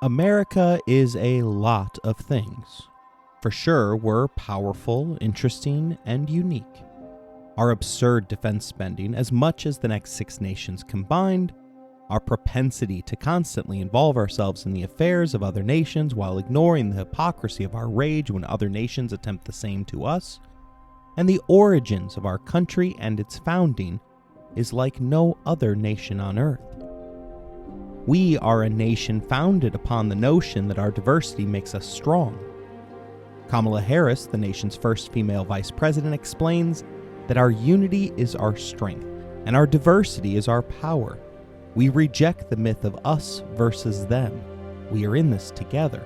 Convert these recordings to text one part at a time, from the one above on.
America is a lot of things. For sure, we're powerful, interesting, and unique. Our absurd defense spending, as much as the next 6 nations combined, our propensity to constantly involve ourselves in the affairs of other nations while ignoring the hypocrisy of our rage when other nations attempt the same to us, and the origins of our country and its founding is like no other nation on earth. We are a nation founded upon the notion that our diversity makes us strong. Kamala Harris, the nation's first female vice president, explains that our unity is our strength and our diversity is our power. We reject the myth of us versus them. We are in this together.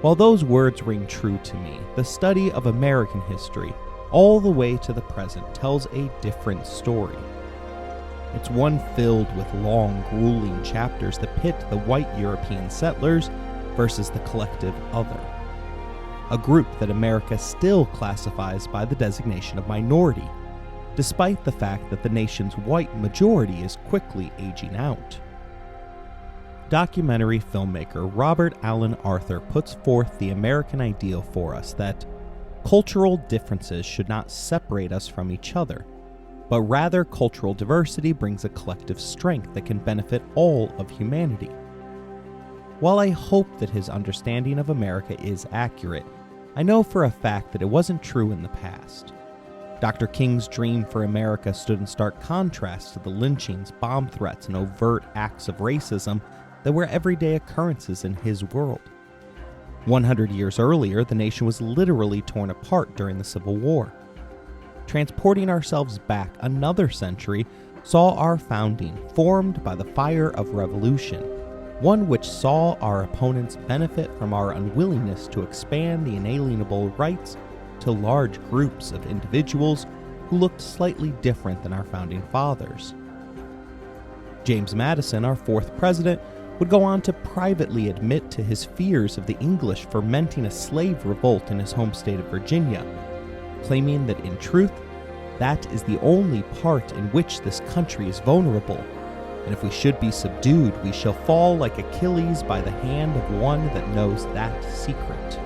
While those words ring true to me, the study of American history, all the way to the present, tells a different story. It's one filled with long, grueling chapters that pit the white European settlers versus the collective other. A group that America still classifies by the designation of minority, despite the fact that the nation's white majority is quickly aging out. Documentary filmmaker Robert Allen Arthur puts forth the American ideal for us that cultural differences should not separate us from each other, but rather cultural diversity brings a collective strength that can benefit all of humanity. While I hope that his understanding of America is accurate, I know for a fact that it wasn't true in the past. Dr. King's dream for America stood in stark contrast to the lynchings, bomb threats, and overt acts of racism that were everyday occurrences in his world. 100 years earlier, the nation was literally torn apart during the Civil War. Transporting ourselves back another century saw our founding formed by the fire of revolution, one which saw our opponents benefit from our unwillingness to expand the inalienable rights to large groups of individuals who looked slightly different than our founding fathers. James Madison, our 4th president, would go on to privately admit to his fears of the English fermenting a slave revolt in his home state of Virginia, claiming that in truth, that is the only part in which this country is vulnerable, and if we should be subdued, we shall fall like Achilles by the hand of one that knows that secret.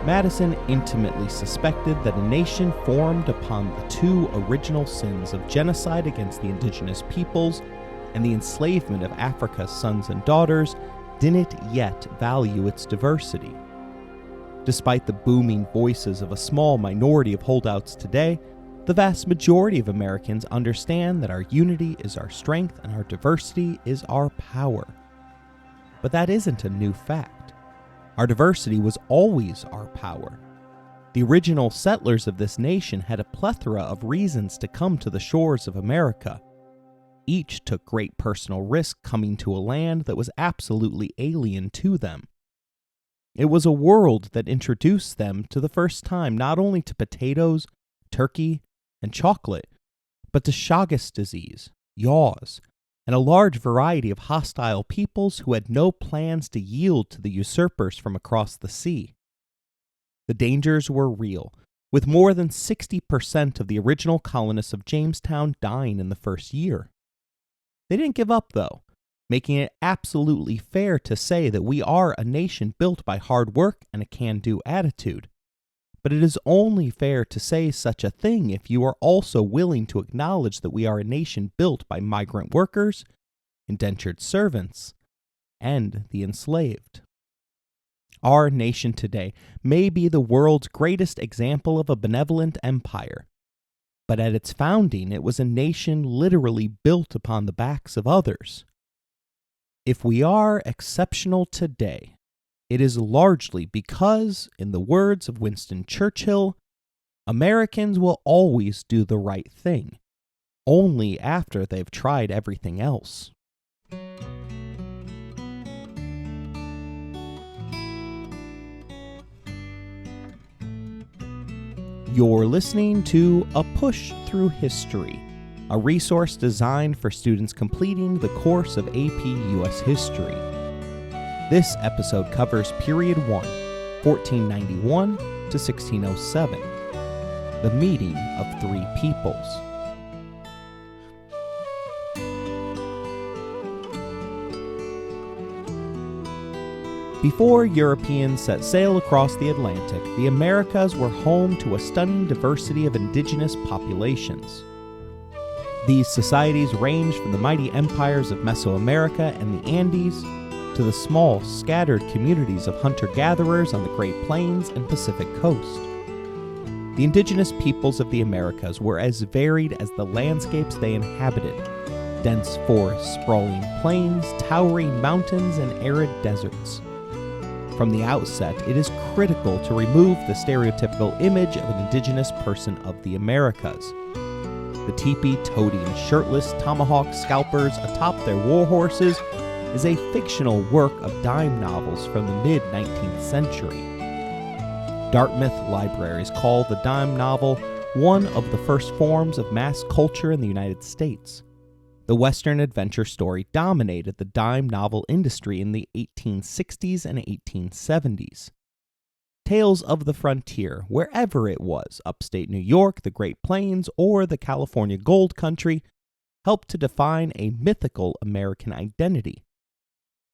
Madison intimately suspected that a nation formed upon the 2 original sins of genocide against the indigenous peoples and the enslavement of Africa's sons and daughters didn't yet value its diversity. Despite the booming voices of a small minority of holdouts today, the vast majority of Americans understand that our unity is our strength and our diversity is our power. But that isn't a new fact. Our diversity was always our power. The original settlers of this nation had a plethora of reasons to come to the shores of America. Each took great personal risk coming to a land that was absolutely alien to them. It was a world that introduced them to the first time not only to potatoes, turkey, and chocolate, but to Chagas disease, yaws, and a large variety of hostile peoples who had no plans to yield to the usurpers from across the sea. The dangers were real, with more than 60% of the original colonists of Jamestown dying in the first year. They didn't give up, though, making it absolutely fair to say that we are a nation built by hard work and a can-do attitude. But it is only fair to say such a thing if you are also willing to acknowledge that we are a nation built by migrant workers, indentured servants, and the enslaved. Our nation today may be the world's greatest example of a benevolent empire, but at its founding it was a nation literally built upon the backs of others. If we are exceptional today, it is largely because, in the words of Winston Churchill, Americans will always do the right thing, only after they've tried everything else. You're listening to A Push Through History, a resource designed for students completing the course of AP US History. This episode covers Period 1, 1491 to 1607, the meeting of 3 peoples. Before Europeans set sail across the Atlantic, the Americas were home to a stunning diversity of indigenous populations. These societies ranged from the mighty empires of Mesoamerica and the Andes to the small, scattered communities of hunter-gatherers on the Great Plains and Pacific Coast. The indigenous peoples of the Americas were as varied as the landscapes they inhabited: dense forests, sprawling plains, towering mountains, and arid deserts. From the outset, it is critical to remove the stereotypical image of an indigenous person of the Americas. The teepee-toting, shirtless tomahawk scalpers atop their war horses is a fictional work of dime novels from the mid-19th century. Dartmouth libraries call the dime novel one of the first forms of mass culture in the United States. The Western adventure story dominated the dime novel industry in the 1860s and 1870s. Tales of the frontier, wherever it was, upstate New York, the Great Plains, or the California Gold Country, helped to define a mythical American identity.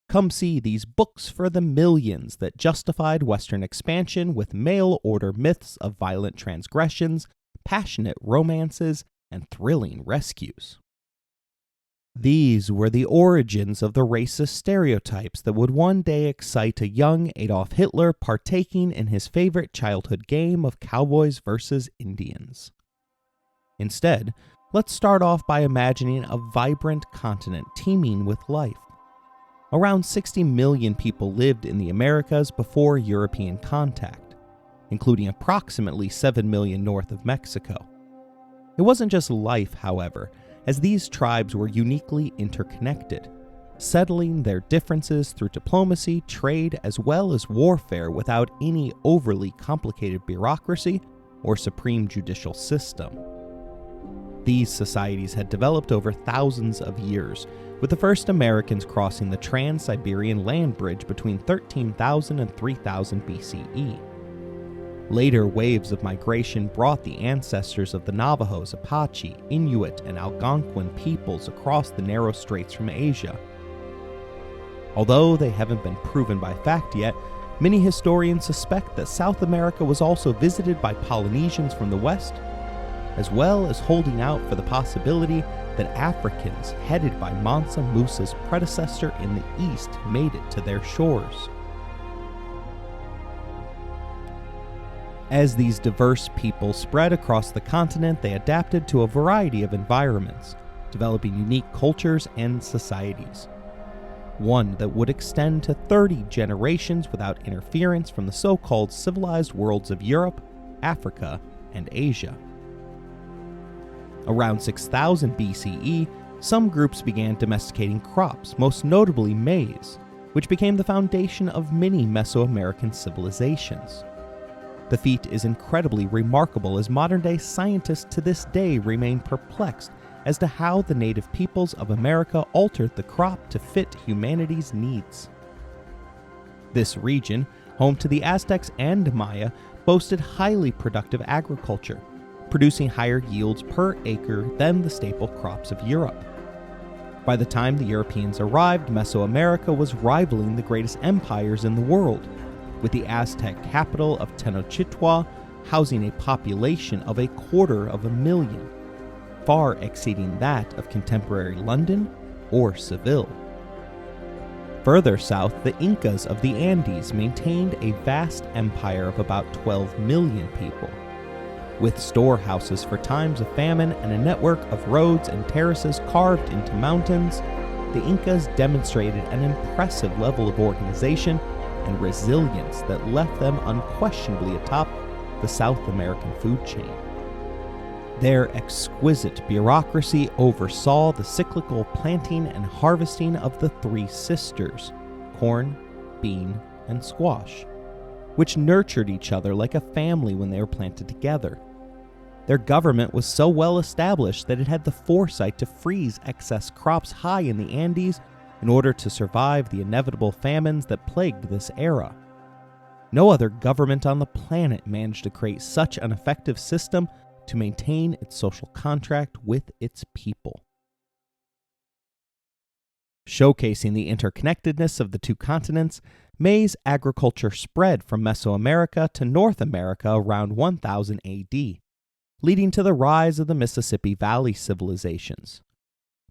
Come see these books for the millions that justified Western expansion with mail-order myths of violent transgressions, passionate romances, and thrilling rescues. These were the origins of the racist stereotypes that would one day excite a young Adolf Hitler partaking in his favorite childhood game of cowboys versus Indians. Instead, let's start off by imagining a vibrant continent teeming with life. Around 60 million people lived in the Americas before European contact, including approximately 7 million north of Mexico. It wasn't just life, however, as these tribes were uniquely interconnected, settling their differences through diplomacy, trade, as well as warfare without any overly complicated bureaucracy or supreme judicial system. These societies had developed over thousands of years, with the first Americans crossing the Trans-Siberian land bridge between 13,000 and 3000 BCE. Later waves of migration brought the ancestors of the Navajos, Apache, Inuit, and Algonquin peoples across the narrow straits from Asia. Although they haven't been proven by fact yet, many historians suspect that South America was also visited by Polynesians from the west, as well as holding out for the possibility that Africans headed by Mansa Musa's predecessor in the east made it to their shores. As these diverse people spread across the continent, they adapted to a variety of environments, developing unique cultures and societies. One that would extend to 30 generations without interference from the so-called civilized worlds of Europe, Africa, and Asia. Around 6000 BCE, some groups began domesticating crops, most notably maize, which became the foundation of many Mesoamerican civilizations. The feat is incredibly remarkable as modern-day scientists to this day remain perplexed as to how the native peoples of America altered the crop to fit humanity's needs. This region, home to the Aztecs and Maya, boasted highly productive agriculture, producing higher yields per acre than the staple crops of Europe. By the time the Europeans arrived, Mesoamerica was rivaling the greatest empires in the world, with the Aztec capital of Tenochtitlan housing a population of 250,000, far exceeding that of contemporary London or Seville. Further south, the Incas of the Andes maintained a vast empire of about 12 million people. With storehouses for times of famine and a network of roads and terraces carved into mountains, the Incas demonstrated an impressive level of organization and resilience that left them unquestionably atop the South American food chain. Their exquisite bureaucracy oversaw the cyclical planting and harvesting of the three sisters, corn, bean, and squash, which nurtured each other like a family when they were planted together. Their government was so well established that it had the foresight to freeze excess crops high in the Andes in order to survive the inevitable famines that plagued this era. No other government on the planet managed to create such an effective system to maintain its social contract with its people. Showcasing the interconnectedness of the two continents, maize agriculture spread from Mesoamerica to North America around 1000 AD, leading to the rise of the Mississippi Valley civilizations.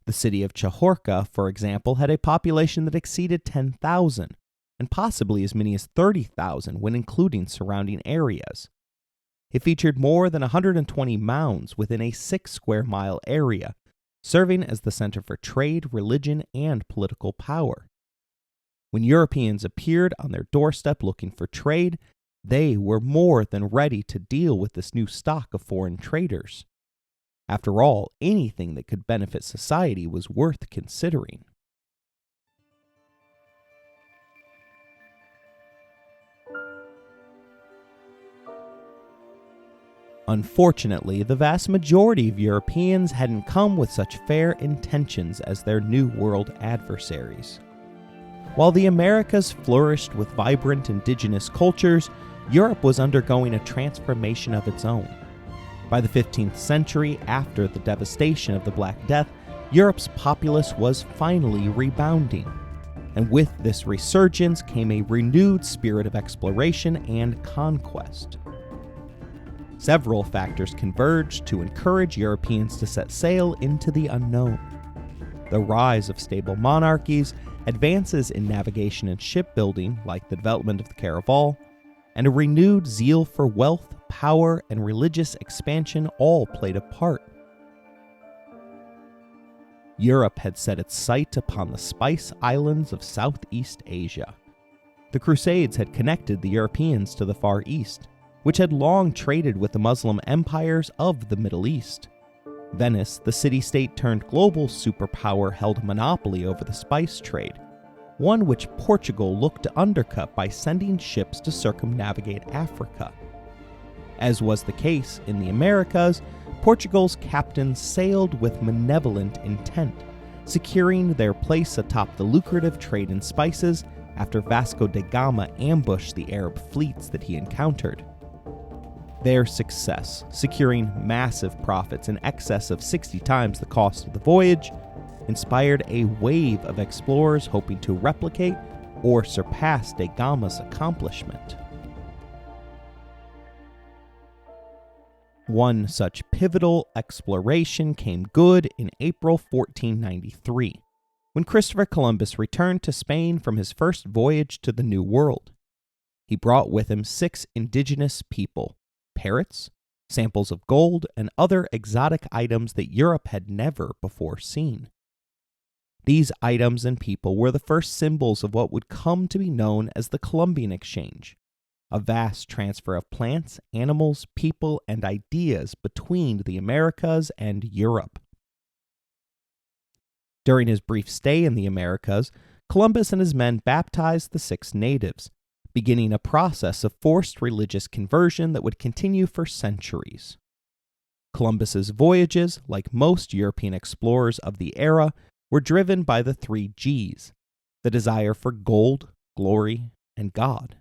The city of Chahorka, for example, had a population that exceeded 10,000, and possibly as many as 30,000 when including surrounding areas. It featured more than 120 mounds within a 6-square-mile area, serving as the center for trade, religion, and political power. When Europeans appeared on their doorstep looking for trade, they were more than ready to deal with this new stock of foreign traders. After all, anything that could benefit society was worth considering. Unfortunately, the vast majority of Europeans hadn't come with such fair intentions as their New World adversaries. While the Americas flourished with vibrant indigenous cultures, Europe was undergoing a transformation of its own. By the 15th century, after the devastation of the Black Death, Europe's populace was finally rebounding. And with this resurgence came a renewed spirit of exploration and conquest. Several factors converged to encourage Europeans to set sail into the unknown. The rise of stable monarchies, advances in navigation and shipbuilding, like the development of the caravel, and a renewed zeal for wealth, power, and religious expansion all played a part. Europe had set its sight upon the Spice Islands of Southeast Asia. The Crusades had connected the Europeans to the Far East, which had long traded with the Muslim empires of the Middle East. Venice, the city-state turned global superpower, held monopoly over the spice trade, one which Portugal looked to undercut by sending ships to circumnavigate Africa. As was the case in the Americas, Portugal's captains sailed with malevolent intent, securing their place atop the lucrative trade in spices after Vasco da Gama ambushed the Arab fleets that he encountered. Their success, securing massive profits in excess of 60 times the cost of the voyage, inspired a wave of explorers hoping to replicate or surpass da Gama's accomplishment. One such pivotal exploration came good in April 1493, when Christopher Columbus returned to Spain from his first voyage to the New World. He brought with him 6 indigenous people, parrots, samples of gold, and other exotic items that Europe had never before seen. These items and people were the first symbols of what would come to be known as the Columbian Exchange, a vast transfer of plants, animals, people, and ideas between the Americas and Europe. During his brief stay in the Americas, Columbus and his men baptized the 6 natives, beginning a process of forced religious conversion that would continue for centuries. Columbus's voyages, like most European explorers of the era, were driven by the 3 G's, the desire for gold, glory, and God.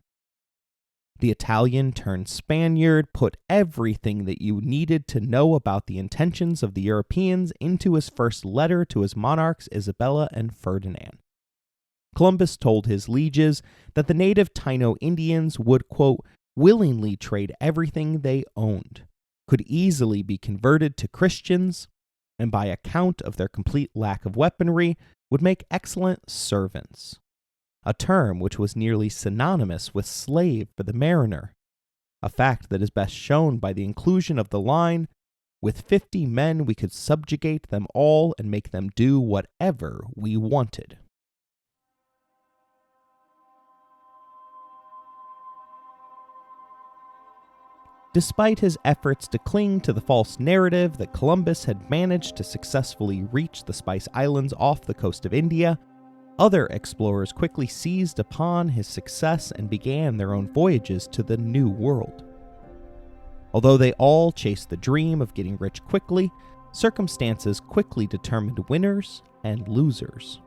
The Italian turned Spaniard put everything that you needed to know about the intentions of the Europeans into his first letter to his monarchs Isabella and Ferdinand. Columbus told his lieges that the native Taino Indians would, quote, willingly trade everything they owned, could easily be converted to Christians, and by account of their complete lack of weaponry, would make excellent servants, a term which was nearly synonymous with slave for the mariner, a fact that is best shown by the inclusion of the line, "With 50 men we could subjugate them all and make them do whatever we wanted." Despite his efforts to cling to the false narrative that Columbus had managed to successfully reach the Spice Islands off the coast of India, other explorers quickly seized upon his success and began their own voyages to the New World. Although they all chased the dream of getting rich quickly, circumstances quickly determined winners and losers.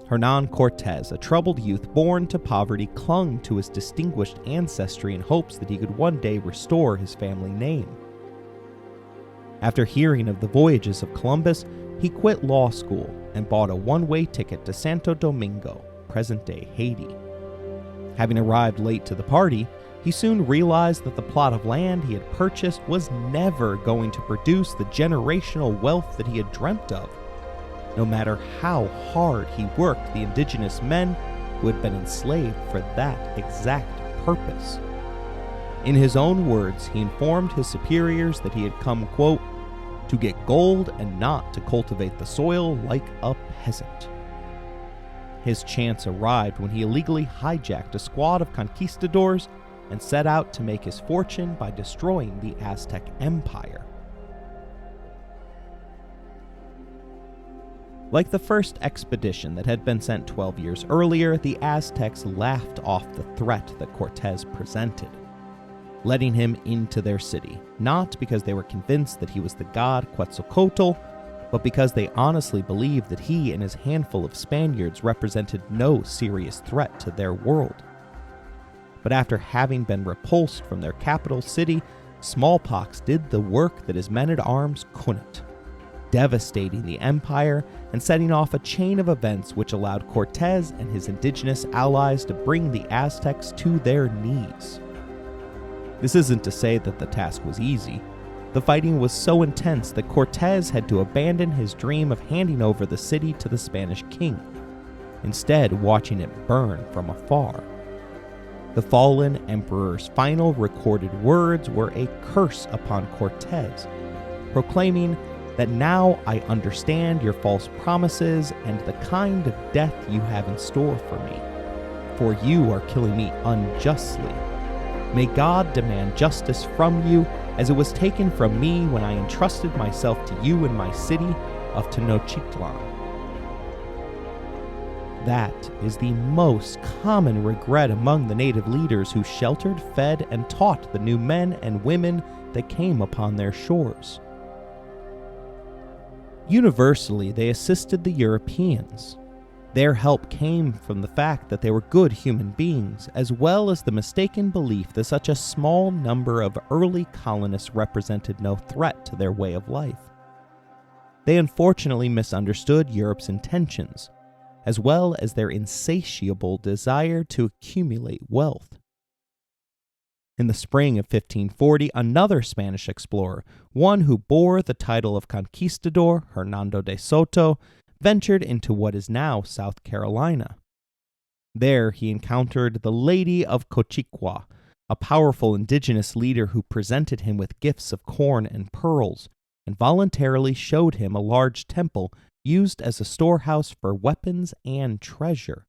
Hernán Cortés, a troubled youth born to poverty, clung to his distinguished ancestry in hopes that he could one day restore his family name. After hearing of the voyages of Columbus, he quit law school and bought a one-way ticket to Santo Domingo, present-day Haiti. Having arrived late to the party, he soon realized that the plot of land he had purchased was never going to produce the generational wealth that he had dreamt of. No matter how hard he worked the indigenous men who had been enslaved for that exact purpose. In his own words, he informed his superiors that he had come, quote, to get gold and not to cultivate the soil like a peasant. His chance arrived when he illegally hijacked a squad of conquistadors and set out to make his fortune by destroying the Aztec Empire. Like the first expedition that had been sent 12 years earlier, the Aztecs laughed off the threat that Cortez presented, letting him into their city, not because they were convinced that he was the god Quetzalcoatl, but because they honestly believed that he and his handful of Spaniards represented no serious threat to their world. But after having been repulsed from their capital city, smallpox did the work that his men-at-arms couldn't, devastating the empire and setting off a chain of events which allowed Cortez and his indigenous allies to bring the Aztecs to their knees. This isn't to say that the task was easy. The fighting was so intense that Cortez had to abandon his dream of handing over the city to the Spanish king, instead watching it burn from afar. The fallen emperor's final recorded words were a curse upon Cortez, proclaiming that now I understand your false promises and the kind of death you have in store for me, for you are killing me unjustly. May God demand justice from you as it was taken from me when I entrusted myself to you in my city of Tenochtitlan. That is the most common regret among the native leaders who sheltered, fed, and taught the new men and women that came upon their shores. Universally, they assisted the Europeans. Their help came from the fact that they were good human beings, as well as the mistaken belief that such a small number of early colonists represented no threat to their way of life. They unfortunately misunderstood Europe's intentions, as well as their insatiable desire to accumulate wealth. In the spring of 1540, another Spanish explorer, one who bore the title of conquistador, Hernando de Soto, ventured into what is now South Carolina. There he encountered the Lady of Cochiqua, a powerful indigenous leader who presented him with gifts of corn and pearls, and voluntarily showed him a large temple used as a storehouse for weapons and treasure.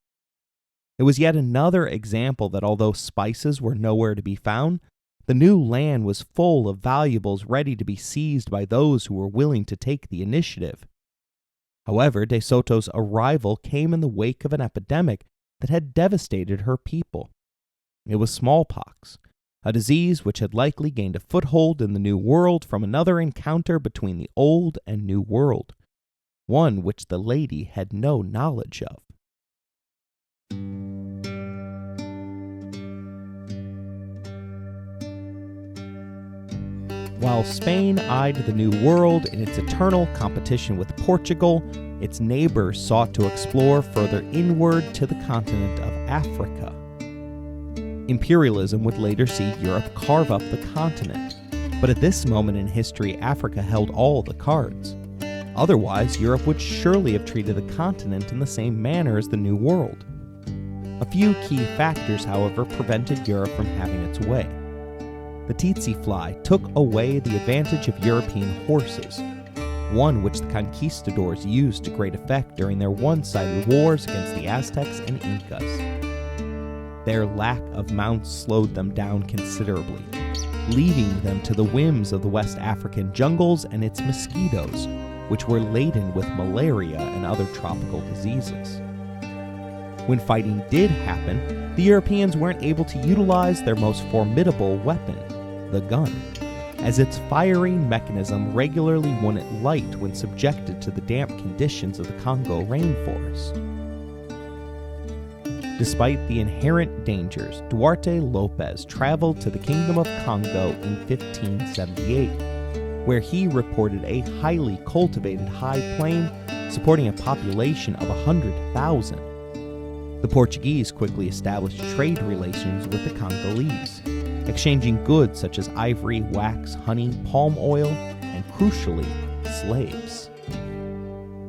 It was yet another example that although spices were nowhere to be found, the new land was full of valuables ready to be seized by those who were willing to take the initiative. However, De Soto's arrival came in the wake of an epidemic that had devastated her people. It was smallpox, a disease which had likely gained a foothold in the New World from another encounter between the Old and New World, one which the lady had no knowledge of. While Spain eyed the New World in its eternal competition with Portugal, its neighbors sought to explore further inward to the continent of Africa. Imperialism would later see Europe carve up the continent, but at this moment in history, Africa held all the cards. Otherwise, Europe would surely have treated the continent in the same manner as the New World. A few key factors, however, prevented Europe from having its way. The tsetse fly took away the advantage of European horses, one which the conquistadors used to great effect during their one-sided wars against the Aztecs and Incas. Their lack of mounts slowed them down considerably, leaving them to the whims of the West African jungles and its mosquitoes, which were laden with malaria and other tropical diseases. When fighting did happen, the Europeans weren't able to utilize their most formidable weapon, the gun, as its firing mechanism regularly wouldn't light when subjected to the damp conditions of the Congo rainforest. Despite the inherent dangers, Duarte Lopez traveled to the Kingdom of Congo in 1578, where he reported a highly cultivated high plain supporting a population of 100,000. The Portuguese quickly established trade relations with the Congolese, exchanging goods such as ivory, wax, honey, palm oil, and crucially, slaves.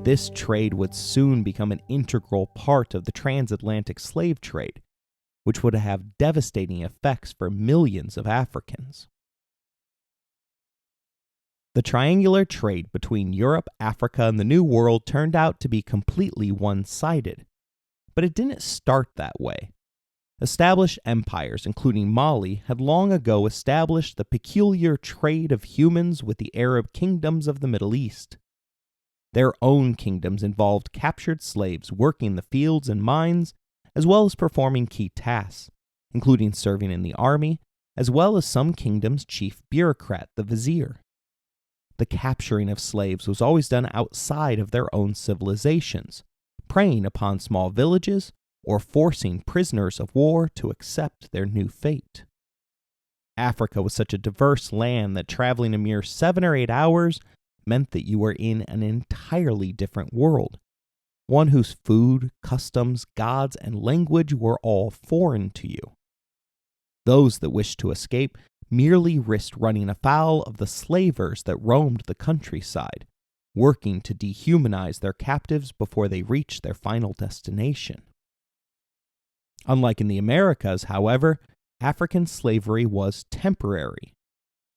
This trade would soon become an integral part of the transatlantic slave trade, which would have devastating effects for millions of Africans. The triangular trade between Europe, Africa, and the New World turned out to be completely one-sided. But it didn't start that way. Established empires, including Mali, had long ago established the peculiar trade of humans with the Arab kingdoms of the Middle East. Their own kingdoms involved captured slaves working the fields and mines, as well as performing key tasks, including serving in the army, as well as some kingdoms' chief bureaucrat, the vizier. The capturing of slaves was always done outside of their own civilizations, preying upon small villages or forcing prisoners of war to accept their new fate. Africa was such a diverse land that traveling a mere 7 or 8 hours meant that you were in an entirely different world, one whose food, customs, gods, and language were all foreign to you. Those that wished to escape merely risked running afoul of the slavers that roamed the countryside, working to dehumanize their captives before they reached their final destination. Unlike in the Americas, however, African slavery was temporary.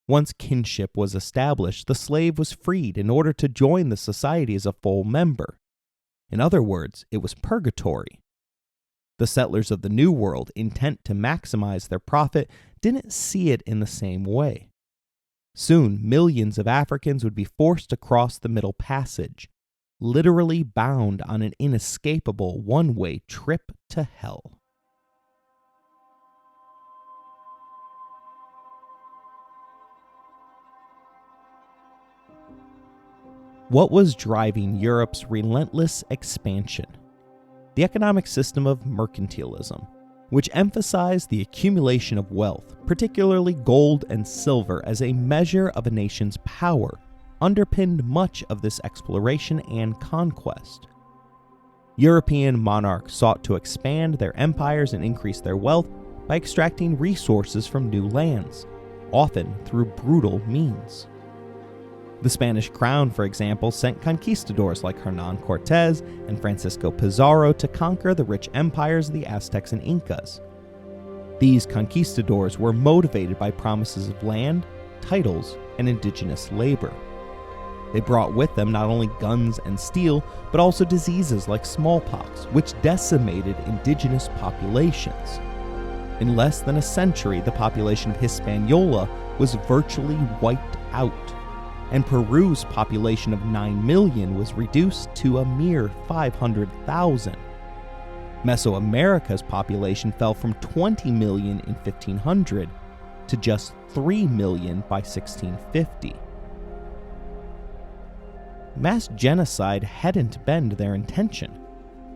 Once kinship was established, the slave was freed in order to join the society as a full member. In other words, it was purgatory. The settlers of the New World, intent to maximize their profit, didn't see it in the same way. Soon, millions of Africans would be forced across the Middle Passage, literally bound on an inescapable one-way trip to hell. What was driving Europe's relentless expansion? The economic system of mercantilism, which emphasized the accumulation of wealth, particularly gold and silver, as a measure of a nation's power, underpinned much of this exploration and conquest. European monarchs sought to expand their empires and increase their wealth by extracting resources from new lands, often through brutal means. The Spanish crown, for example, sent conquistadors like Hernán Cortés and Francisco Pizarro to conquer the rich empires of the Aztecs and Incas. These conquistadors were motivated by promises of land, titles, and indigenous labor. They brought with them not only guns and steel, but also diseases like smallpox, which decimated indigenous populations. In less than a century, the population of Hispaniola was virtually wiped out, and Peru's population of 9 million was reduced to a mere 500,000. Mesoamerica's population fell from 20 million in 1500 to just 3 million by 1650. Mass genocide hadn't been their intention.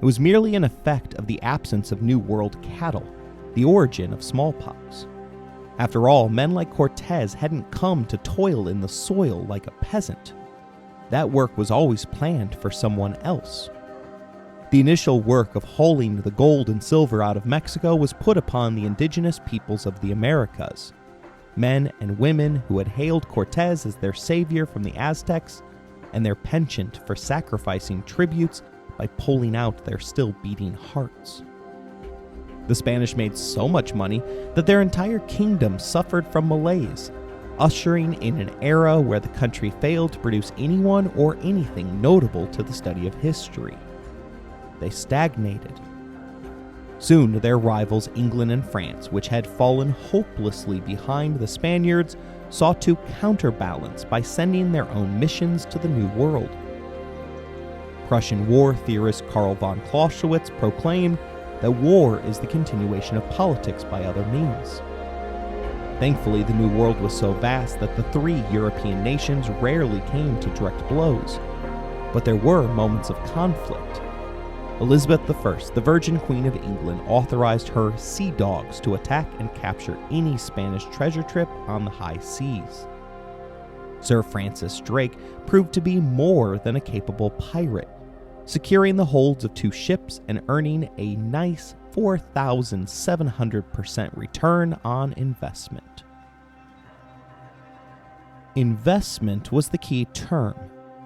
It was merely an effect of the absence of New World cattle, the origin of smallpox. After all, men like Cortés hadn't come to toil in the soil like a peasant. That work was always planned for someone else. The initial work of hauling the gold and silver out of Mexico was put upon the indigenous peoples of the Americas. Men and women who had hailed Cortés as their savior from the Aztecs, and their penchant for sacrificing tributes by pulling out their still beating hearts. The Spanish made so much money that their entire kingdom suffered from malaise, ushering in an era where the country failed to produce anyone or anything notable to the study of history. They stagnated. Soon their rivals England and France, which had fallen hopelessly behind the Spaniards, sought to counterbalance by sending their own missions to the New World. Prussian war theorist Karl von Clausewitz proclaimed that war is the continuation of politics by other means. Thankfully, the New World was so vast that the 3 European nations rarely came to direct blows, but there were moments of conflict. Elizabeth I, the Virgin Queen of England, authorized her sea dogs to attack and capture any Spanish treasure trip on the high seas. Sir Francis Drake proved to be more than a capable pirate. securing the holds of 2 ships and earning a nice 4,700% return on investment. Investment was the key term,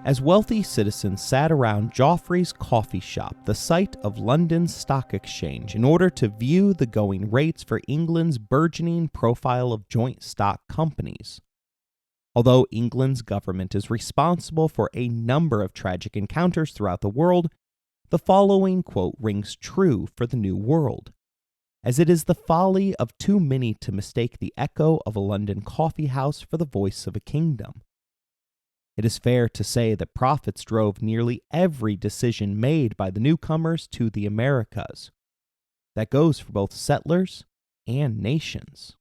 as wealthy citizens sat around Joffrey's coffee shop, the site of London's stock exchange, in order to view the going rates for England's burgeoning profile of joint stock companies. Although England's government is responsible for a number of tragic encounters throughout the world, the following quote rings true for the New World, as it is the folly of too many to mistake the echo of a London coffee house for the voice of a kingdom. It is fair to say that profits drove nearly every decision made by the newcomers to the Americas. That goes for both settlers and nations.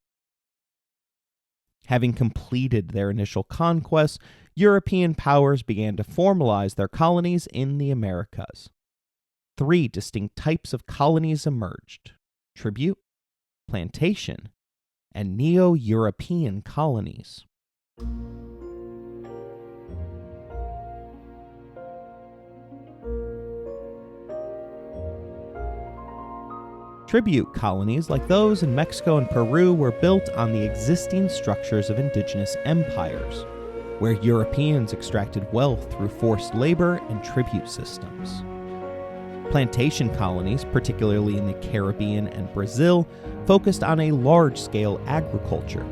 Having completed their initial conquests, European powers began to formalize their colonies in the Americas. 3 distinct types of colonies emerged: tribute, plantation, and Neo-European colonies. Tribute colonies, like those in Mexico and Peru, were built on the existing structures of indigenous empires, where Europeans extracted wealth through forced labor and tribute systems. Plantation colonies, particularly in the Caribbean and Brazil, focused on a large-scale agriculture,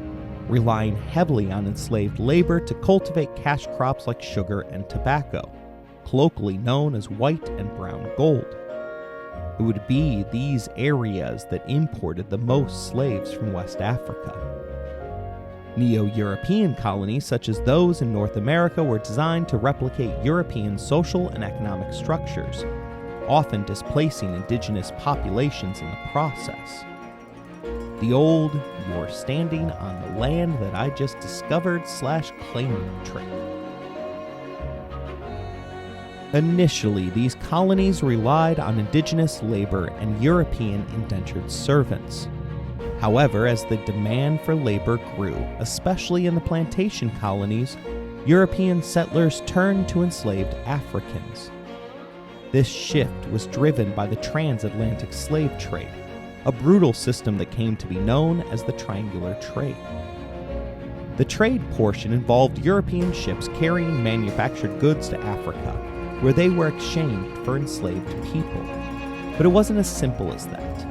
relying heavily on enslaved labor to cultivate cash crops like sugar and tobacco, colloquially known as white and brown gold. It would be these areas that imported the most slaves from West Africa. Neo-European colonies, such as those in North America, were designed to replicate European social and economic structures, often displacing indigenous populations in the process. The old, "you're standing on the land that I just discovered/claimed" trick. Initially, these colonies relied on indigenous labor and European indentured servants. However, as the demand for labor grew, especially in the plantation colonies, European settlers turned to enslaved Africans. This shift was driven by the transatlantic slave trade, a brutal system that came to be known as the triangular trade. The trade portion involved European ships carrying manufactured goods to Africa, where they were exchanged for enslaved people. But it wasn't as simple as that.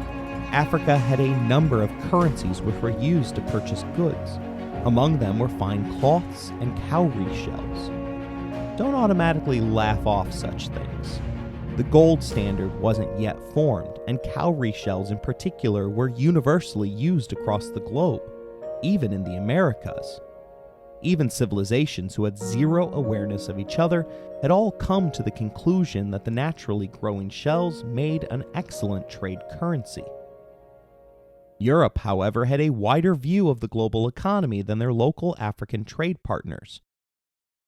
Africa had a number of currencies which were used to purchase goods. Among them were fine cloths and cowrie shells. Don't automatically laugh off such things. The gold standard wasn't yet formed, and cowrie shells in particular were universally used across the globe, even in the Americas. Even civilizations who had zero awareness of each other had all come to the conclusion that the naturally growing shells made an excellent trade currency. Europe, however, had a wider view of the global economy than their local African trade partners.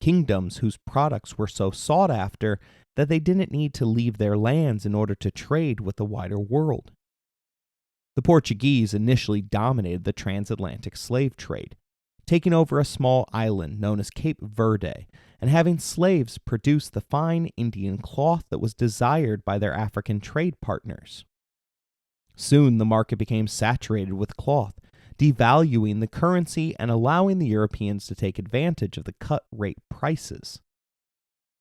Kingdoms whose products were so sought after that they didn't need to leave their lands in order to trade with the wider world. The Portuguese initially dominated the transatlantic slave trade, taking over a small island known as Cape Verde and having slaves produce the fine Indian cloth that was desired by their African trade partners. Soon the market became saturated with cloth, devaluing the currency and allowing the Europeans to take advantage of the cut-rate prices.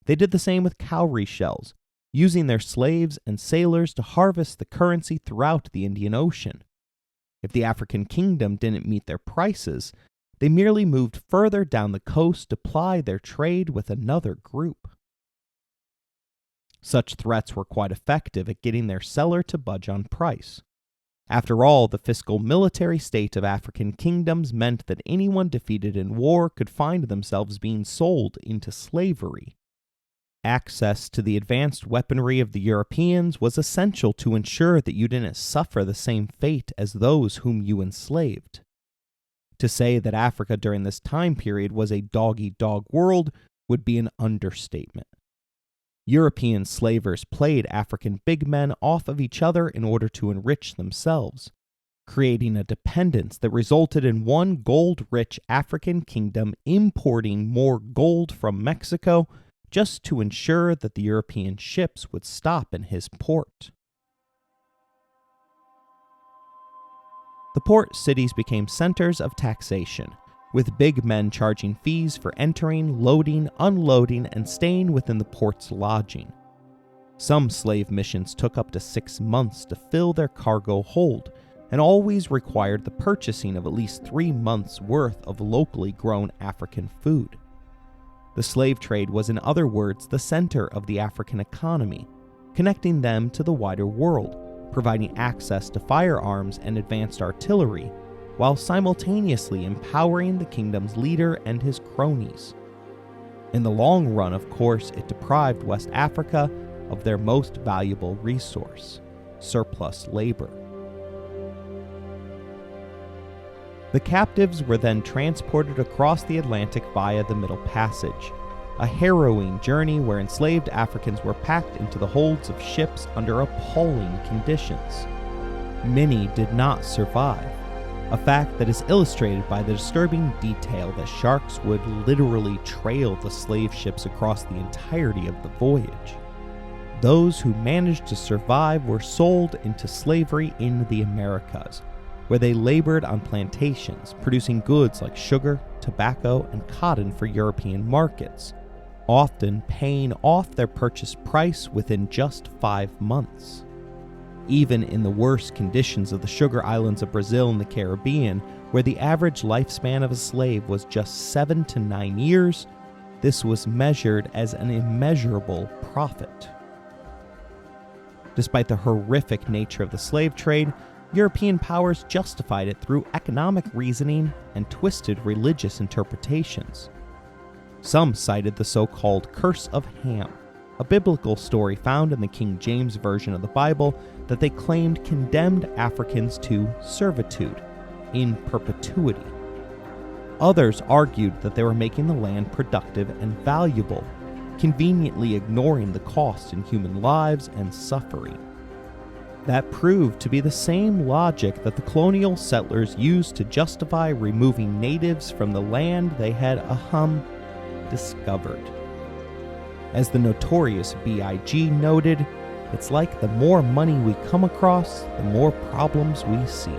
They did the same with cowrie shells, using their slaves and sailors to harvest the currency throughout the Indian Ocean. If the African kingdom didn't meet their prices, they merely moved further down the coast to ply their trade with another group. Such threats were quite effective at getting their seller to budge on price. After all, the fiscal military state of African kingdoms meant that anyone defeated in war could find themselves being sold into slavery. Access to the advanced weaponry of the Europeans was essential to ensure that you didn't suffer the same fate as those whom you enslaved. To say that Africa during this time period was a dog-eat-dog world would be an understatement. European slavers played African big men off of each other in order to enrich themselves, creating a dependence that resulted in one gold-rich African kingdom importing more gold from Mexico just to ensure that the European ships would stop in his port. The port cities became centers of taxation, with big men charging fees for entering, loading, unloading, and staying within the port's lodging. Some slave missions took up to 6 months to fill their cargo hold, and always required the purchasing of at least 3 months' worth of locally grown African food. The slave trade was, in other words, the center of the African economy, connecting them to the wider world, providing access to firearms and advanced artillery, while simultaneously empowering the kingdom's leader and his cronies. In the long run, of course, it deprived West Africa of their most valuable resource, surplus labor. The captives were then transported across the Atlantic via the Middle Passage, a harrowing journey where enslaved Africans were packed into the holds of ships under appalling conditions. Many did not survive, a fact that is illustrated by the disturbing detail that sharks would literally trail the slave ships across the entirety of the voyage. Those who managed to survive were sold into slavery in the Americas, where they labored on plantations, producing goods like sugar, tobacco, and cotton for European markets, often paying off their purchase price within just 5 months. Even in the worst conditions of the sugar islands of Brazil and the Caribbean, where the average lifespan of a slave was just 7 to 9 years, this was measured as an immeasurable profit. Despite the horrific nature of the slave trade, European powers justified it through economic reasoning and twisted religious interpretations. Some cited the so-called Curse of Ham, a biblical story found in the King James Version of the Bible that they claimed condemned Africans to servitude in perpetuity. Others argued that they were making the land productive and valuable, conveniently ignoring the cost in human lives and suffering. That proved to be the same logic that the colonial settlers used to justify removing natives from the land they had discovered. As the notorious B.I.G. noted, it's like the more money we come across, the more problems we see.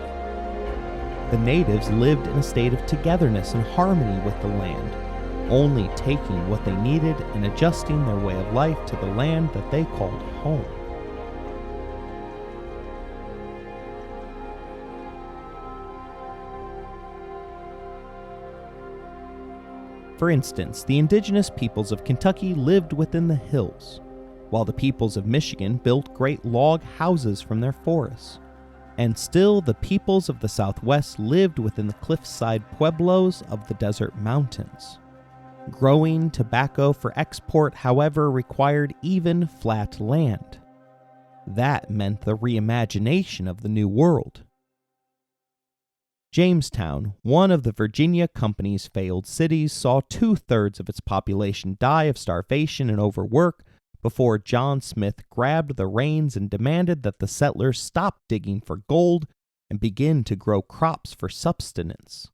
The natives lived in a state of togetherness and harmony with the land, only taking what they needed and adjusting their way of life to the land that they called home. For instance, the indigenous peoples of Kentucky lived within the hills, while the peoples of Michigan built great log houses from their forests. And still, the peoples of the Southwest lived within the cliffside pueblos of the desert mountains. Growing tobacco for export, however, required even flat land. That meant the reimagination of the New World. Jamestown, one of the Virginia Company's failed cities, saw 2/3 of its population die of starvation and overwork before John Smith grabbed the reins and demanded that the settlers stop digging for gold and begin to grow crops for subsistence.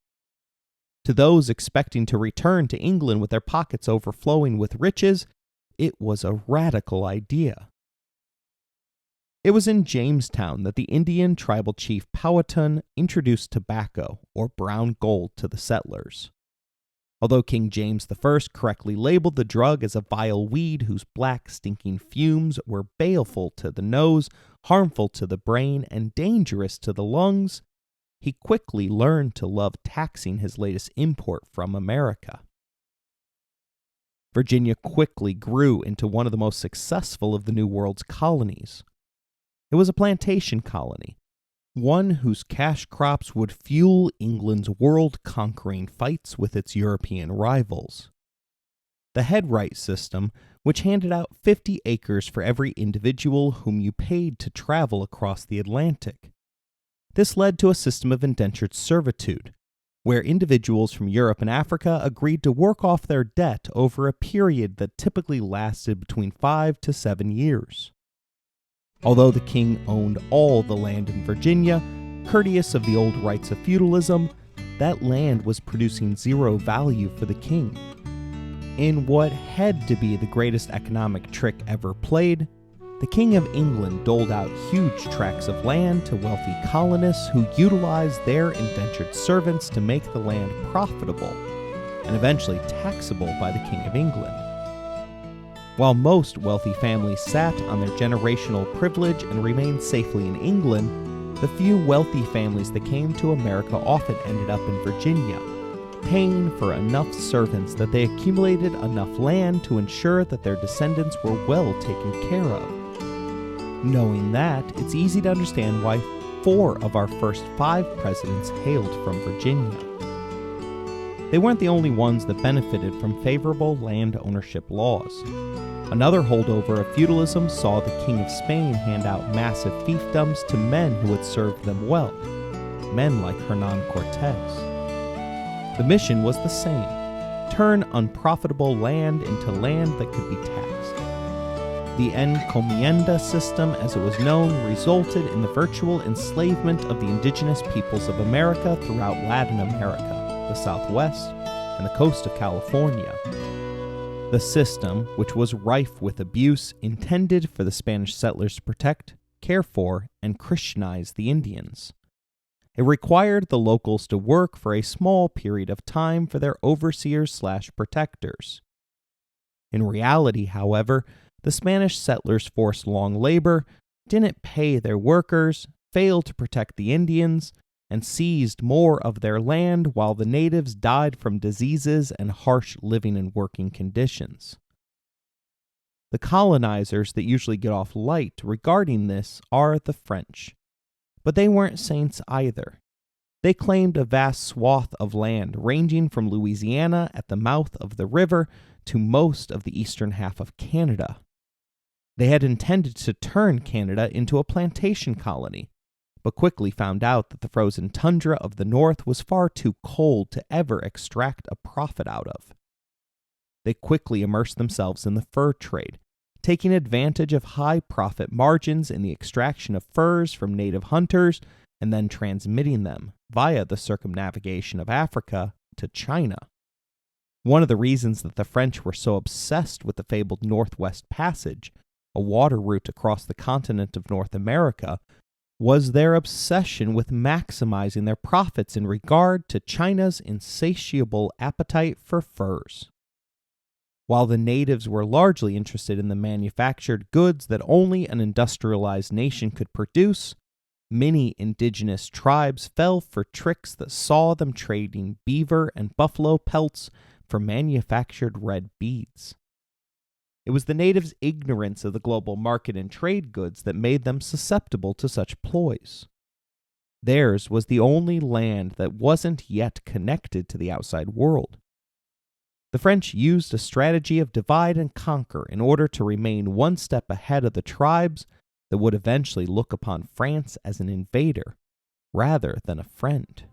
To those expecting to return to England with their pockets overflowing with riches, it was a radical idea. It was in Jamestown that the Indian tribal chief Powhatan introduced tobacco, or brown gold, to the settlers. Although King James I correctly labeled the drug as a vile weed whose black, stinking fumes were baleful to the nose, harmful to the brain, and dangerous to the lungs, he quickly learned to love taxing his latest import from America. Virginia quickly grew into one of the most successful of the New World's colonies. It was a plantation colony, one whose cash crops would fuel England's world-conquering fights with its European rivals. The headright system, which handed out 50 acres for every individual whom you paid to travel across the Atlantic. This led to a system of indentured servitude, where individuals from Europe and Africa agreed to work off their debt over a period that typically lasted between 5 to 7 years. Although the king owned all the land in Virginia, courteous of the old rights of feudalism, that land was producing zero value for the king. In what had to be the greatest economic trick ever played, the King of England doled out huge tracts of land to wealthy colonists who utilized their indentured servants to make the land profitable and eventually taxable by the King of England. While most wealthy families sat on their generational privilege and remained safely in England, the few wealthy families that came to America often ended up in Virginia, paying for enough servants that they accumulated enough land to ensure that their descendants were well taken care of. Knowing that, it's easy to understand why 4 of our first 5 presidents hailed from Virginia. They weren't the only ones that benefited from favorable land ownership laws. Another holdover of feudalism saw the King of Spain hand out massive fiefdoms to men who had served them well, men like Hernan Cortez. The mission was the same: turn unprofitable land into land that could be taxed. The encomienda system, as it was known, resulted in the virtual enslavement of the indigenous peoples of America throughout Latin America, the Southwest, and the coast of California. The system, which was rife with abuse, intended for the Spanish settlers to protect, care for, and Christianize the Indians. It required the locals to work for a small period of time for their overseers/protectors. In reality, however, the Spanish settlers forced long labor, didn't pay their workers, failed to protect the Indians, and seized more of their land while the natives died from diseases and harsh living and working conditions. The colonizers that usually get off light regarding this are the French. But they weren't saints either. They claimed a vast swath of land ranging from Louisiana at the mouth of the river to most of the eastern half of Canada. They had intended to turn Canada into a plantation colony, but quickly found out that the frozen tundra of the north was far too cold to ever extract a profit out of. They quickly immersed themselves in the fur trade, taking advantage of high profit margins in the extraction of furs from native hunters and then transmitting them via the circumnavigation of Africa to China. One of the reasons that the French were so obsessed with the fabled Northwest Passage, a water route across the continent of North America, was their obsession with maximizing their profits in regard to China's insatiable appetite for furs. While the natives were largely interested in the manufactured goods that only an industrialized nation could produce, many indigenous tribes fell for tricks that saw them trading beaver and buffalo pelts for manufactured red beads. It was the natives' ignorance of the global market and trade goods that made them susceptible to such ploys. Theirs was the only land that wasn't yet connected to the outside world. The French used a strategy of divide and conquer in order to remain one step ahead of the tribes that would eventually look upon France as an invader rather than a friend.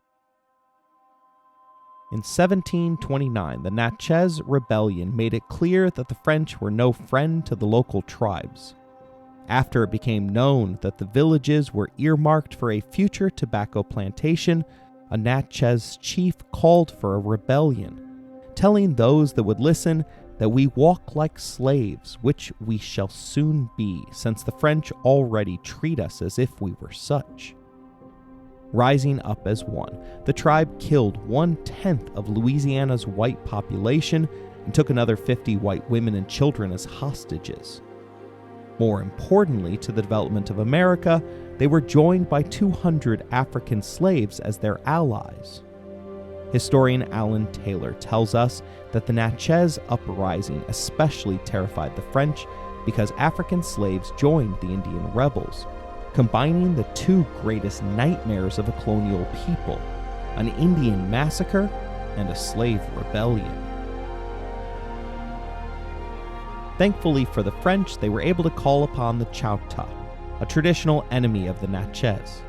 In 1729, the Natchez Rebellion made it clear that the French were no friend to the local tribes. After it became known that the villages were earmarked for a future tobacco plantation, a Natchez chief called for a rebellion, telling those that would listen that we walk like slaves, which we shall soon be, since the French already treat us as if we were such. Rising up as one, the tribe killed 1/10 of Louisiana's white population and took another 50 white women and children as hostages. More importantly to the development of America, they were joined by 200 African slaves as their allies. Historian Alan Taylor tells us that the Natchez uprising especially terrified the French because African slaves joined the Indian rebels, combining the two greatest nightmares of a colonial people, an Indian massacre and a slave rebellion. Thankfully for the French, they were able to call upon the Choctaw, a traditional enemy of the Natchez.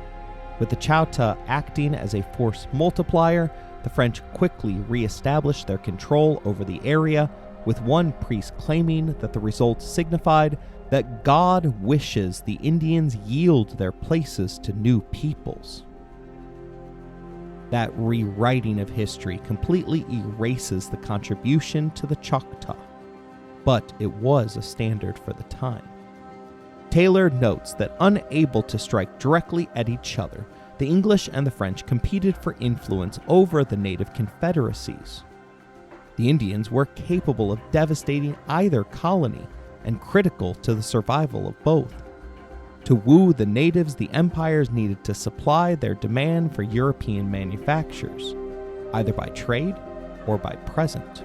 With the Choctaw acting as a force multiplier, the French quickly re-established their control over the area, with one priest claiming that the result signified that God wishes the Indians yield their places to new peoples. That rewriting of history completely erases the contribution to the Choctaw, but it was a standard for the time. Taylor notes that unable to strike directly at each other, the English and the French competed for influence over the native confederacies. The Indians were capable of devastating either colony and critical to the survival of both. To woo the natives, the empires needed to supply their demand for European manufactures, either by trade or by present.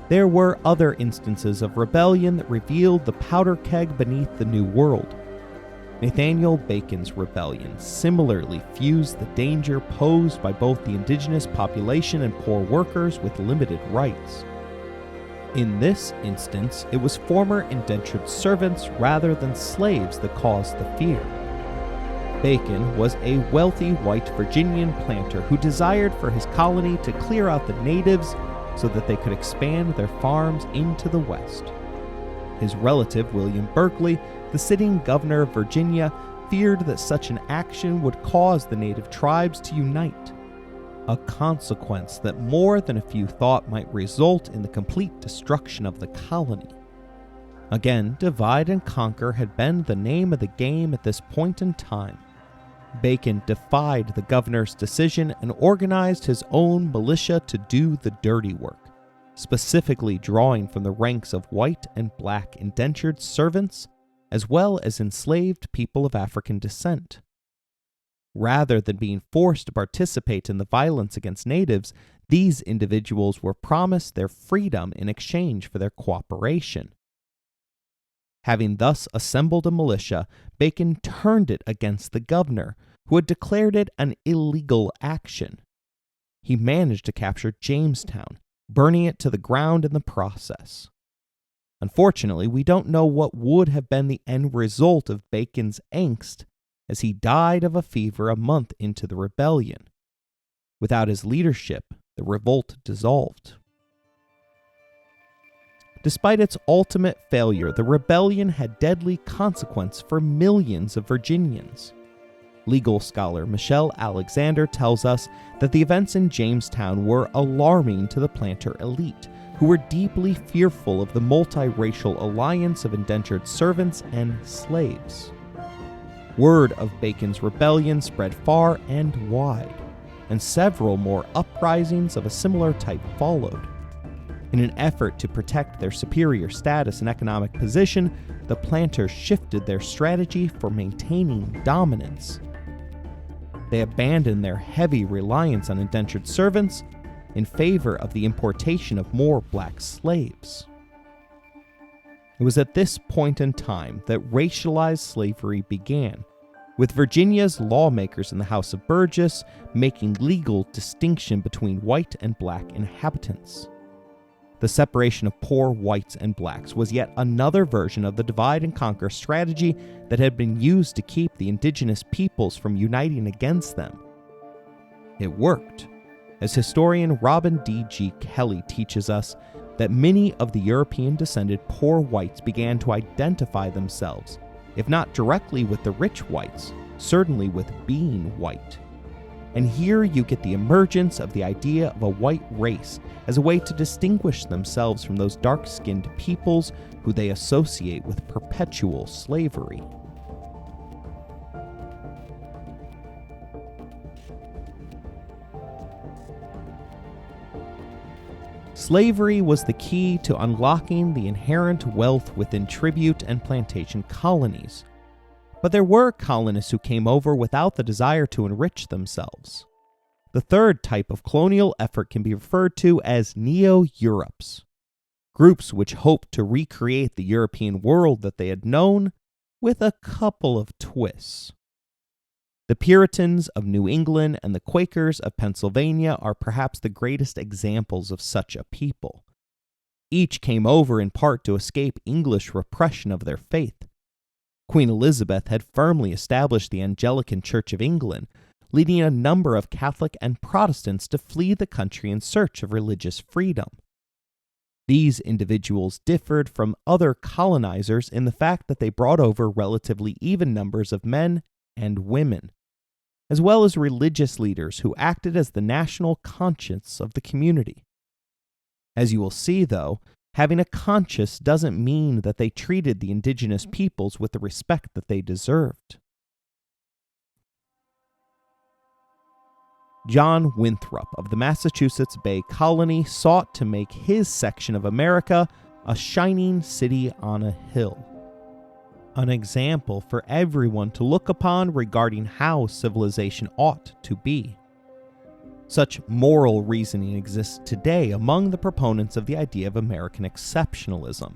There were other instances of rebellion that revealed the powder keg beneath the New World. Nathaniel Bacon's rebellion similarly fused the danger posed by both the indigenous population and poor workers with limited rights. In this instance, it was former indentured servants rather than slaves that caused the fear. Bacon was a wealthy white Virginian planter who desired for his colony to clear out the natives so that they could expand their farms into the West. His relative, William Berkeley, the sitting governor of Virginia, feared that such an action would cause the native tribes to unite, a consequence that more than a few thought might result in the complete destruction of the colony. Again, divide and conquer had been the name of the game at this point in time. Bacon defied the governor's decision and organized his own militia to do the dirty work, specifically drawing from the ranks of white and black indentured servants, as well as enslaved people of African descent. Rather than being forced to participate in the violence against natives, these individuals were promised their freedom in exchange for their cooperation. Having thus assembled a militia, Bacon turned it against the governor, who had declared it an illegal action. He managed to capture Jamestown, burning it to the ground in the process. Unfortunately, we don't know what would have been the end result of Bacon's angst, as he died of a fever a month into the rebellion. Without his leadership, the revolt dissolved. Despite its ultimate failure, the rebellion had deadly consequence for millions of Virginians. Legal scholar Michelle Alexander tells us that the events in Jamestown were alarming to the planter elite, who were deeply fearful of the multiracial alliance of indentured servants and slaves. Word of Bacon's rebellion spread far and wide, and several more uprisings of a similar type followed. In an effort to protect their superior status and economic position, the planters shifted their strategy for maintaining dominance. They abandoned their heavy reliance on indentured servants in favor of the importation of more black slaves. It was at this point in time that racialized slavery began, with Virginia's lawmakers in the House of Burgess making legal distinction between white and black inhabitants. The separation of poor whites and blacks was yet another version of the divide and conquer strategy that had been used to keep the indigenous peoples from uniting against them. It worked, as historian Robin D.G. Kelly teaches us that many of the European-descended poor whites began to identify themselves, if not directly with the rich whites, certainly with being white. And here you get the emergence of the idea of a white race as a way to distinguish themselves from those dark-skinned peoples who they associate with perpetual slavery. Slavery was the key to unlocking the inherent wealth within tribute and plantation colonies. But there were colonists who came over without the desire to enrich themselves. The third type of colonial effort can be referred to as Neo-Europes, groups which hoped to recreate the European world that they had known, with a couple of twists. The Puritans of New England and the Quakers of Pennsylvania are perhaps the greatest examples of such a people. Each came over in part to escape English repression of their faith. Queen Elizabeth had firmly established the Anglican Church of England, leading a number of Catholic and Protestants to flee the country in search of religious freedom. These individuals differed from other colonizers in the fact that they brought over relatively even numbers of men and women, as well as religious leaders who acted as the national conscience of the community. As you will see, though, having a conscience doesn't mean that they treated the indigenous peoples with the respect that they deserved. John Winthrop of the Massachusetts Bay Colony sought to make his section of America a shining city on a hill, an example for everyone to look upon regarding how civilization ought to be. Such moral reasoning exists today among the proponents of the idea of American exceptionalism.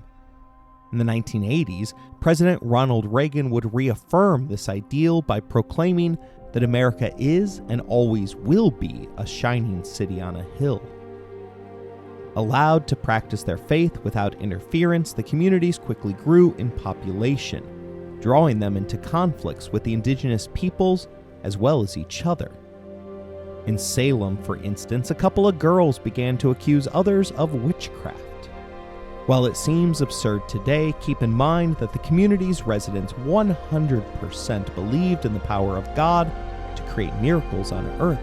In the 1980s, President Ronald Reagan would reaffirm this ideal by proclaiming that America is and always will be a shining city on a hill. Allowed to practice their faith without interference, the communities quickly grew in population, drawing them into conflicts with the indigenous peoples as well as each other. In Salem, for instance, a couple of girls began to accuse others of witchcraft. While it seems absurd today, keep in mind that the community's residents 100% believed in the power of God to create miracles on earth.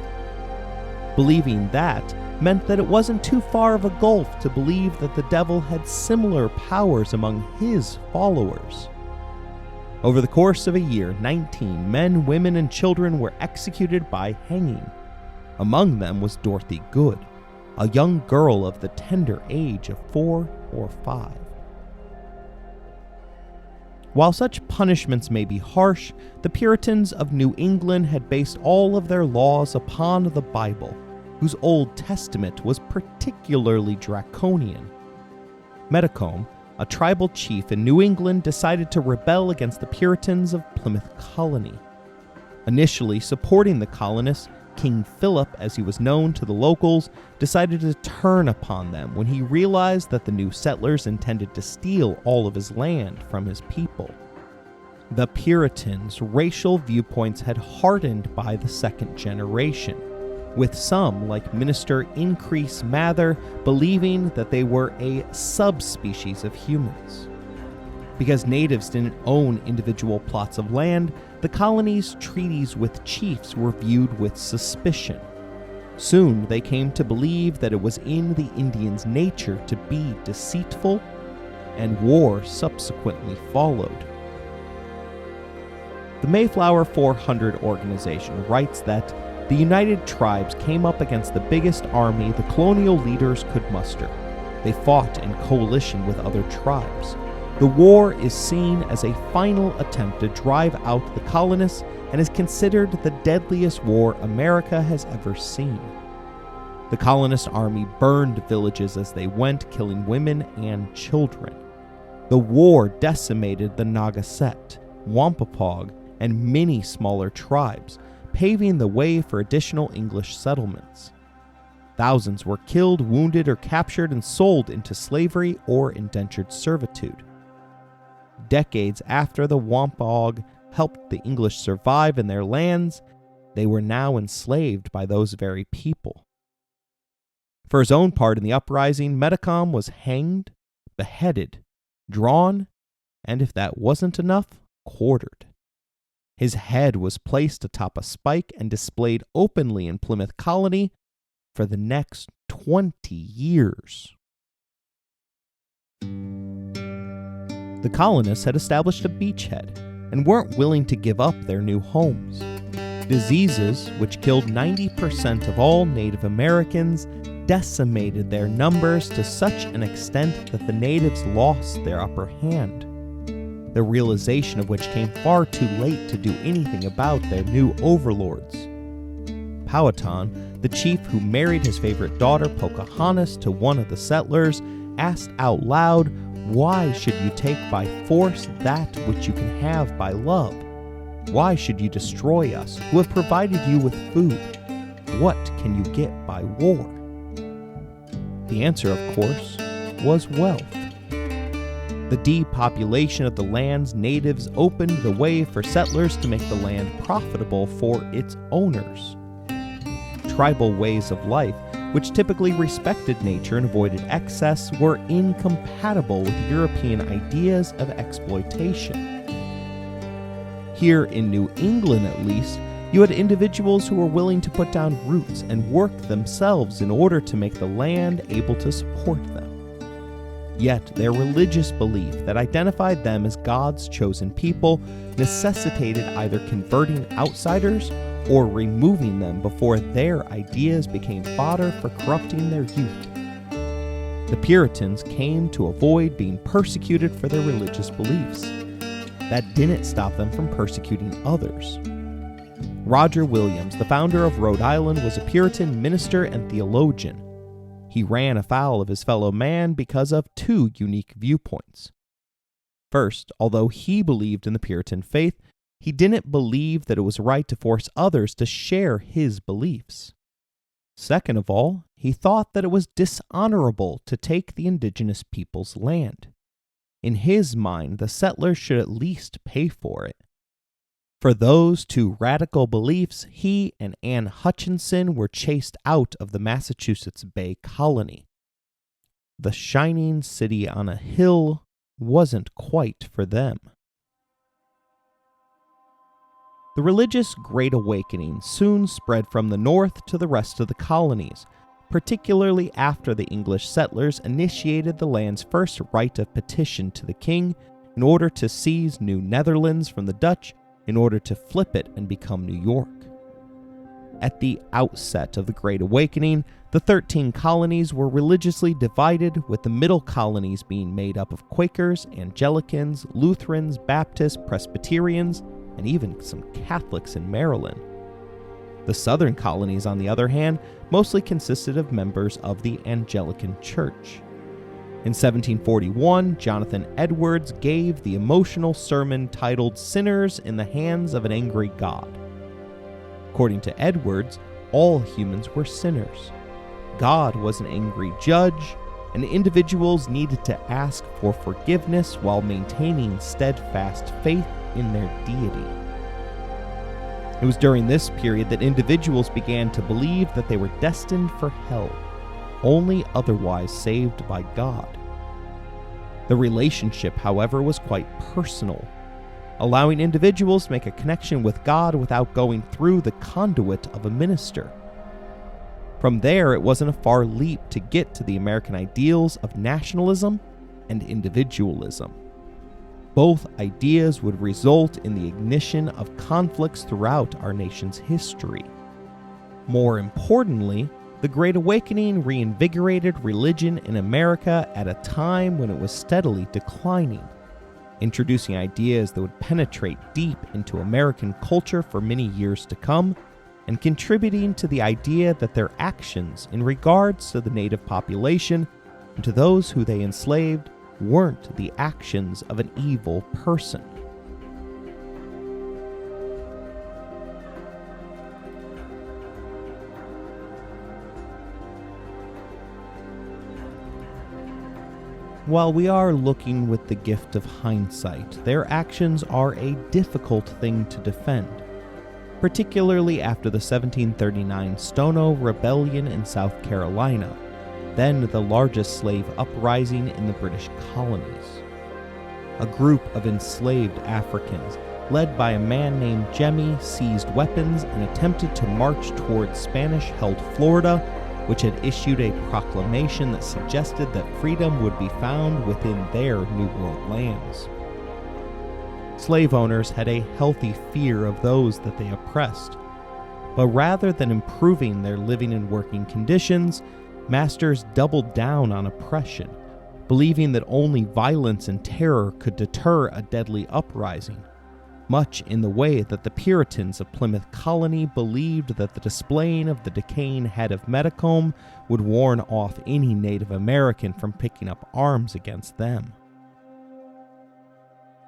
Believing that meant that it wasn't too far of a gulf to believe that the devil had similar powers among his followers. Over the course of a year, 19 men, women, and children were executed by hanging. Among them was Dorothy Good, a young girl of the tender age of 4 or 5. While such punishments may be harsh, the Puritans of New England had based all of their laws upon the Bible, whose Old Testament was particularly draconian. Metacomb, a tribal chief in New England, decided to rebel against the Puritans of Plymouth Colony. Initially supporting the colonists, King Philip, as he was known to the locals, decided to turn upon them when he realized that the new settlers intended to steal all of his land from his people. The Puritans' racial viewpoints had hardened by the second generation, with some, like Minister Increase Mather, believing that they were a subspecies of humans. Because natives didn't own individual plots of land, the colony's treaties with chiefs were viewed with suspicion. Soon they came to believe that it was in the Indians' nature to be deceitful, and war subsequently followed. The Mayflower 400 organization writes that the United Tribes came up against the biggest army the colonial leaders could muster. They fought in coalition with other tribes. The war is seen as a final attempt to drive out the colonists and is considered the deadliest war America has ever seen. The colonist army burned villages as they went, killing women and children. The war decimated the Nagasett, Wampapog, and many smaller tribes, paving the way for additional English settlements. Thousands were killed, wounded, or captured and sold into slavery or indentured servitude. Decades after the Wampanoag helped the English survive in their lands, they were now enslaved by those very people. For his own part in the uprising, Metacom was hanged, beheaded, drawn, and if that wasn't enough, quartered. His head was placed atop a spike and displayed openly in Plymouth Colony for the next 20 years. The colonists had established a beachhead and weren't willing to give up their new homes. Diseases, which killed 90% of all Native Americans, decimated their numbers to such an extent that the natives lost their upper hand, the realization of which came far too late to do anything about their new overlords. Powhatan, the chief who married his favorite daughter Pocahontas to one of the settlers, asked out loud, "Why should you take by force that which you can have by love? Why should you destroy us, who have provided you with food? What can you get by war?" The answer, of course, was wealth. The depopulation of the land's natives opened the way for settlers to make the land profitable for its owners. Tribal ways of life which typically respected nature and avoided excess, were incompatible with European ideas of exploitation. Here in New England, at least, you had individuals who were willing to put down roots and work themselves in order to make the land able to support them. Yet their religious belief that identified them as God's chosen people necessitated either converting outsiders or removing them before their ideas became fodder for corrupting their youth. The Puritans came to avoid being persecuted for their religious beliefs. That didn't stop them from persecuting others. Roger Williams, the founder of Rhode Island, was a Puritan minister and theologian. He ran afoul of his fellow man because of two unique viewpoints. First, although he believed in the Puritan faith, he didn't believe that it was right to force others to share his beliefs. Second of all, he thought that it was dishonorable to take the indigenous people's land. In his mind, the settlers should at least pay for it. For those two radical beliefs, he and Anne Hutchinson were chased out of the Massachusetts Bay Colony. The shining city on a hill wasn't quite for them. The religious Great Awakening soon spread from the north to the rest of the colonies, particularly after the English settlers initiated the land's first right of petition to the king in order to seize New Netherlands from the Dutch in order to flip it and become New York. At the outset of the Great Awakening, the 13 colonies were religiously divided, with the middle colonies being made up of Quakers, Anglicans, Lutherans, Baptists, Presbyterians, and even some Catholics in Maryland. The southern colonies, on the other hand, mostly consisted of members of the Anglican Church. In 1741, Jonathan Edwards gave the emotional sermon titled "Sinners in the Hands of an Angry God." According to Edwards, all humans were sinners. God was an angry judge, and individuals needed to ask for forgiveness while maintaining steadfast faith in their deity. It was during this period that individuals began to believe that they were destined for hell, only otherwise saved by God. The relationship, however, was quite personal, allowing individuals to make a connection with God without going through the conduit of a minister. From there, it wasn't a far leap to get to the American ideals of nationalism and individualism. Both ideas would result in the ignition of conflicts throughout our nation's history. More importantly, the Great Awakening reinvigorated religion in America at a time when it was steadily declining, introducing ideas that would penetrate deep into American culture for many years to come, and contributing to the idea that their actions in regards to the native population and to those who they enslaved weren't the actions of an evil person. While we are looking with the gift of hindsight, their actions are a difficult thing to defend, particularly after the 1739 Stono Rebellion in South Carolina, then the largest slave uprising in the British colonies. A group of enslaved Africans, led by a man named Jemmy, seized weapons and attempted to march towards Spanish-held Florida, which had issued a proclamation that suggested that freedom would be found within their New World lands. Slave owners had a healthy fear of those that they oppressed, but rather than improving their living and working conditions, masters doubled down on oppression, believing that only violence and terror could deter a deadly uprising, much in the way that the Puritans of Plymouth Colony believed that the displaying of the decaying head of Metacomb would warn off any Native American from picking up arms against them.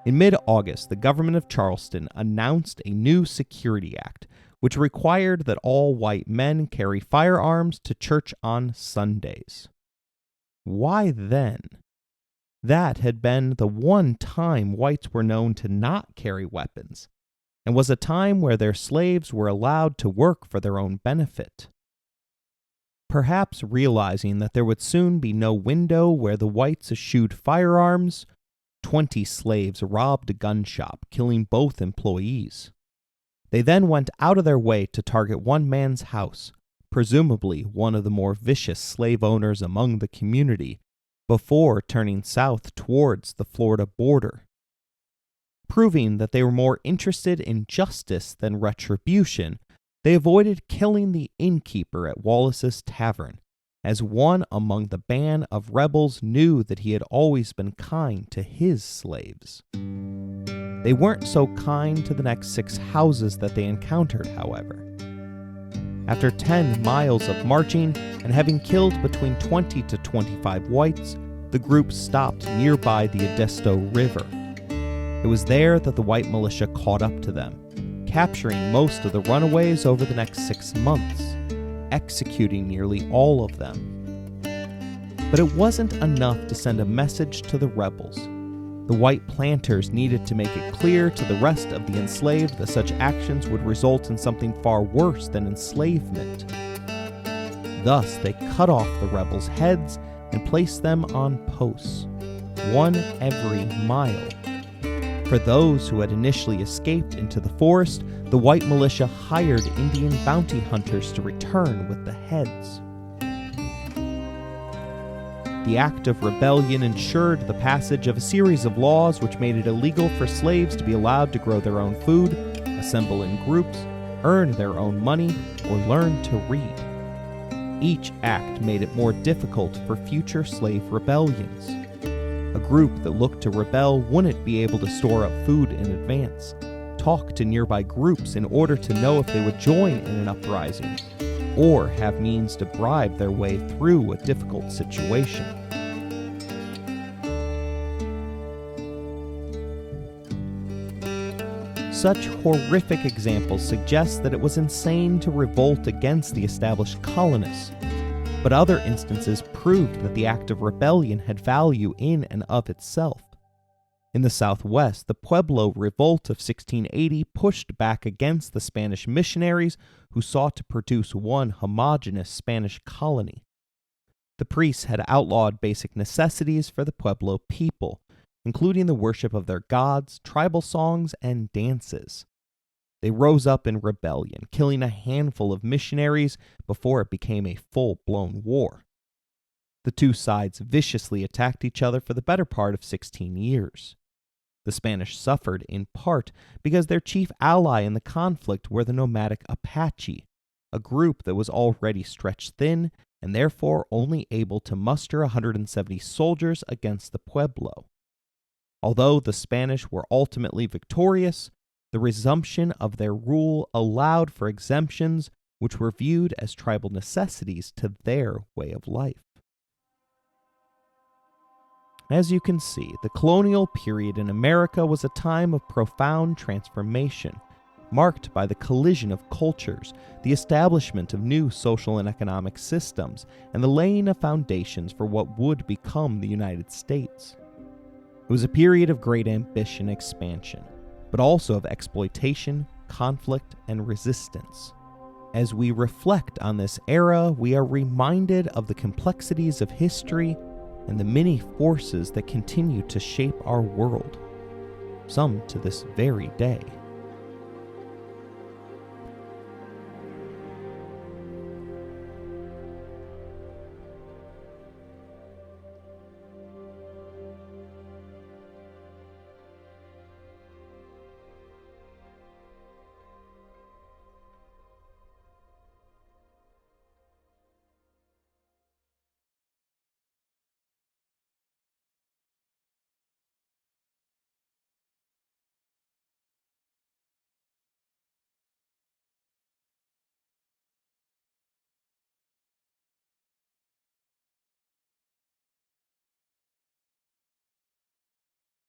In mid-August, the government of Charleston announced a new Security Act, which required that all white men carry firearms to church on Sundays. Why then? That had been the one time whites were known to not carry weapons, and was a time where their slaves were allowed to work for their own benefit. Perhaps realizing that there would soon be no window where the whites eschewed firearms, 20 slaves robbed a gun shop, killing both employees. They then went out of their way to target one man's house, presumably one of the more vicious slave owners among the community, before turning south towards the Florida border. Proving that they were more interested in justice than retribution, they avoided killing the innkeeper at Wallace's Tavern, as one among the band of rebels knew that he had always been kind to his slaves. They weren't so kind to the next 6 houses that they encountered, however. After 10 miles of marching and having killed between 20 to 25 whites, the group stopped nearby the Edisto River. It was there that the white militia caught up to them, capturing most of the runaways over the next 6 months, executing nearly all of them. But it wasn't enough to send a message to the rebels. The white planters needed to make it clear to the rest of the enslaved that such actions would result in something far worse than enslavement. Thus, they cut off the rebels' heads and placed them on posts, one every mile. For those who had initially escaped into the forest, the white militia hired Indian bounty hunters to return with the heads. The act of rebellion ensured the passage of a series of laws which made it illegal for slaves to be allowed to grow their own food, assemble in groups, earn their own money, or learn to read. Each act made it more difficult for future slave rebellions. A group that looked to rebel wouldn't be able to store up food in advance, talk to nearby groups in order to know if they would join in an uprising, or have means to bribe their way through a difficult situation. Such horrific examples suggest that it was insane to revolt against the established colonists, but other instances proved that the act of rebellion had value in and of itself. In the Southwest, the Pueblo Revolt of 1680 pushed back against the Spanish missionaries who sought to produce one homogeneous Spanish colony. The priests had outlawed basic necessities for the Pueblo people, including the worship of their gods, tribal songs, and dances. They rose up in rebellion, killing a handful of missionaries before it became a full-blown war. The two sides viciously attacked each other for the better part of 16 years. The Spanish suffered in part because their chief ally in the conflict were the nomadic Apache, a group that was already stretched thin and therefore only able to muster 170 soldiers against the Pueblo. Although the Spanish were ultimately victorious, the resumption of their rule allowed for exemptions which were viewed as tribal necessities to their way of life. As you can see, the colonial period in America was a time of profound transformation, marked by the collision of cultures, the establishment of new social and economic systems, and the laying of foundations for what would become the United States. It was a period of great ambition and expansion, but also of exploitation, conflict, and resistance. As we reflect on this era, we are reminded of the complexities of history and the many forces that continue to shape our world, some to this very day.